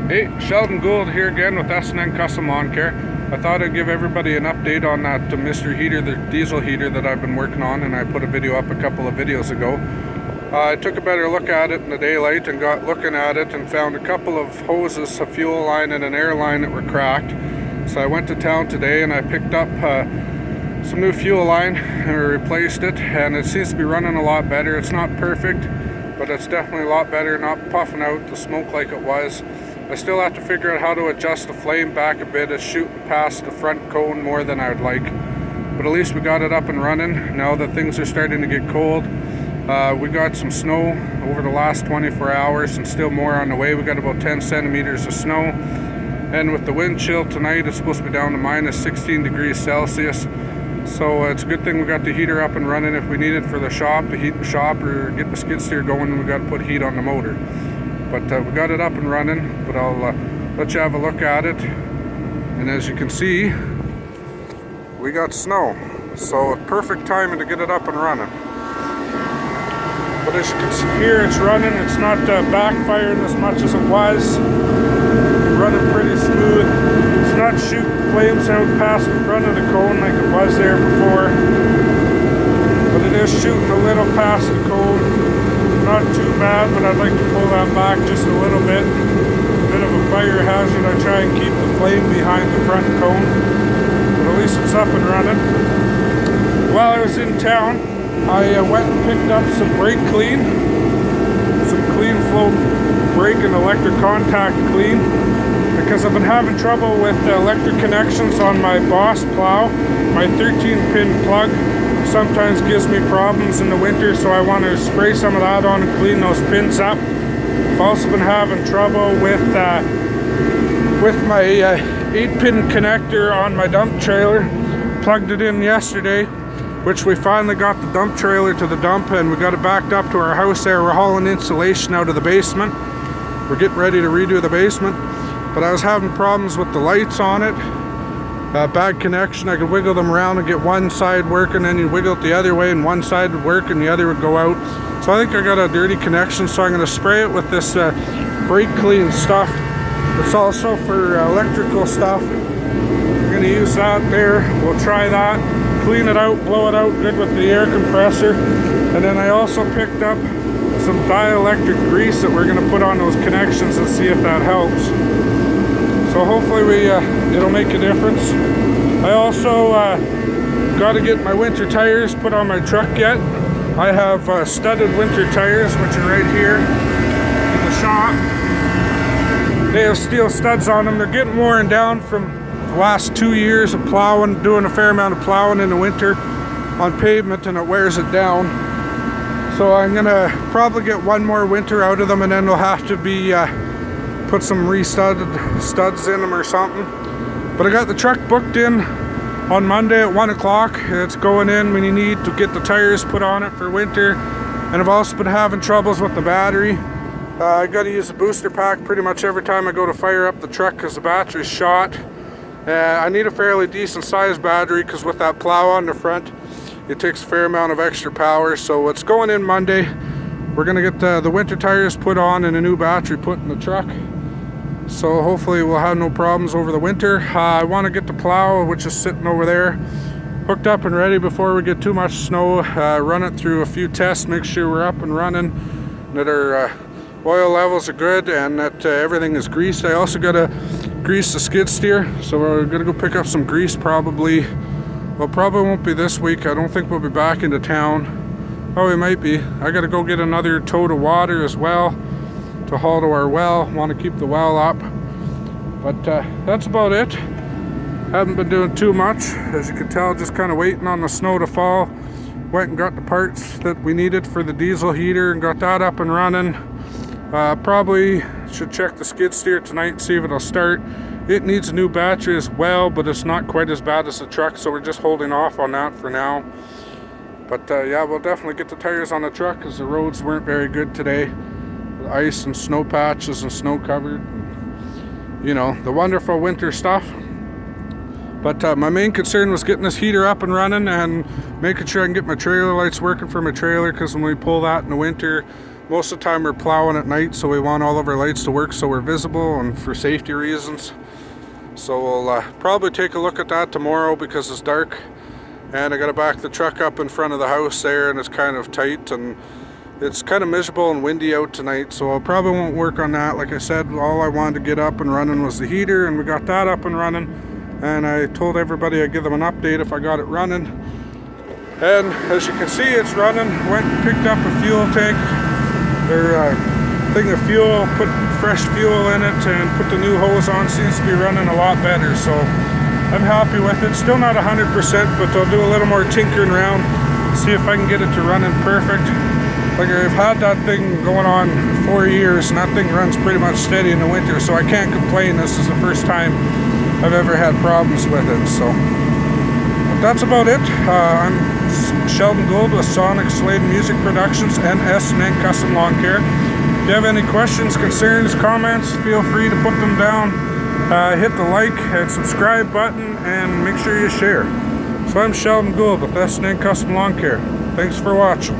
Hey, Sheldon Gould here again with S&N Custom Lawn Care. I thought I'd give everybody an update on that MrHeater, the diesel heater that I've been working on, and I put a video up a couple of videos ago. I took a better look at it in the daylight and got looking at it and found a couple of hoses, a fuel line and an air line that were cracked. So I went to town today and I picked up some new fuel line and replaced it, and it seems to be running a lot better. It's not perfect, but it's definitely a lot better, not puffing out the smoke like it was. I still have to figure out how to adjust the flame back a bit. It's shooting past the front cone more than I would like, but at least we got it up and running. Now that things are starting to get cold, we got some snow over the last 24 hours and still more on the way. We got about 10 centimeters of snow, and with the wind chill tonight, it's supposed to be down to minus 16 degrees Celsius. So it's a good thing we got the heater up and running. If we need it for the shop, to heat the shop or get the skid steer going, we got to put heat on the motor. But we got it up and running, but I'll let you have a look at it. And as you can see, we got snow. So perfect timing to get it up and running. But as you can see here, it's running. It's not backfiring as much as it was. It's running pretty smooth. It's not shooting flames out past the front of the cone like it was there before. But it is shooting a little past the cone. Not too bad, but I'd like to pull that back just a little bit. Bit of a fire hazard. I try and keep the flame behind the front cone, but at least it's up and running. While I was in town, I went and picked up some brake clean, some clean flow brake and electric contact clean, because I've been having trouble with the electric connections on my Boss plow. My 13-pin plug sometimes gives me problems in the winter, so I want to spray some of that on and clean those pins up. I've also been having trouble with my 8-pin connector on my dump trailer. Plugged it in yesterday, which we finally got the dump trailer to the dump, and we got it backed up to our house there. We're hauling insulation out of the basement. We're getting ready to redo the basement, but I was having problems with the lights on it. Bad connection. I could wiggle them around and get one side working, and you wiggle it the other way and one side would work and the other would go out. So I think I got a dirty connection, so I'm going to spray it with this brake clean stuff. It's also for electrical stuff. We're going to use that there. We'll try that, clean it out, blow it out good with the air compressor. And then I also picked up some dielectric grease that we're going to put on those connections and see if that helps. So hopefully it'll make a difference. I also got to get my winter tires put on my truck yet. I have studded winter tires, which are right here in the shop. They have steel studs on them. They're getting worn down from the last 2 years of plowing, doing a fair amount of plowing in the winter on pavement, and it wears it down. So I'm gonna probably get one more winter out of them, and then they'll have to be put some re-studded studs in them or something. But I got the truck booked in on Monday at 1 o'clock. It's going in when you need to get the tires put on it for winter. And I've also been having troubles with the battery. I got to use the booster pack pretty much every time I go to fire up the truck because the battery's shot. I need a fairly decent sized battery because with that plow on the front, it takes a fair amount of extra power. So it's going in Monday. We're going to get the winter tires put on and a new battery put in the truck. So hopefully we'll have no problems over the winter. I want to get the plow, which is sitting over there, hooked up and ready before we get too much snow. Run it through a few tests, make sure we're up and running, that our oil levels are good, and that everything is greased. I also got to grease the skid steer, so we're going to go pick up some grease probably. Well, probably won't be this week. I don't think we'll be back into town. Oh, we might be. I got to go get another tote of water as well to haul to our well. Want to keep the well up, but that's about it. Haven't been doing too much, as you can tell, just kind of waiting on the snow to fall. Went and got the parts that we needed for the diesel heater and got that up and running. Probably should check the skid steer tonight and see if it'll start. It needs a new battery as well, but it's not quite as bad as the truck, so we're just holding off on that for now. But yeah, we'll definitely get the tires on the truck because the roads weren't very good today. Ice and snow patches and snow covered, you know, the wonderful winter stuff. But my main concern was getting this heater up and running and making sure I can get my trailer lights working for my trailer, because when we pull that in the winter, Most of the time we're plowing at night, so we want all of our lights to work so we're visible and for safety reasons. So we'll probably take a look at that tomorrow because it's dark, and I gotta back the truck up in front of the house there, and it's kind of tight and it's kind of miserable and windy out tonight, so I probably won't work on that. Like I said, all I wanted to get up and running was the heater, and we got that up and running, and I told everybody I'd give them an update if I got it running. And as you can see, it's running. Went and picked up a fuel tank, or thing of fuel, put fresh fuel in it, and put the new hose on. Seems to be running a lot better, so I'm happy with it. Still not 100%, but I'll do a little more tinkering around, see if I can get it to running perfect. Like, I've had that thing going on 4 years, and that thing runs pretty much steady in the winter, so I can't complain. This is the first time I've ever had problems with it. So, but that's about it. I'm Sheldon Gould with Sonic Slade Music Productions and S&N Custom Lawn Care. If you have any questions, concerns, comments, feel free to put them down. Hit the like and subscribe button, and make sure you share. So I'm Sheldon Gould with S&N Custom Lawn Care. Thanks for watching.